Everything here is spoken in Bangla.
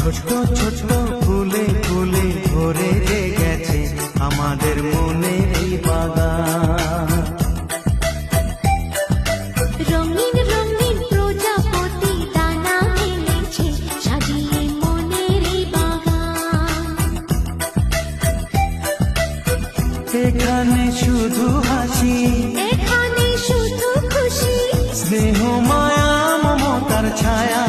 ছোট্ট ছোট্ট ফুলে ফুলে ভরে যে গেছে আমাদের মনে এই বাগান। রঙিন রঙিন প্রজাপতি দানা মেলেছে সাজিয়ে মনের এই বাগান। এখানে শুধু হাসি, এখানে শুধু খুশি, স্নেহ মায়া মমতার ছায়া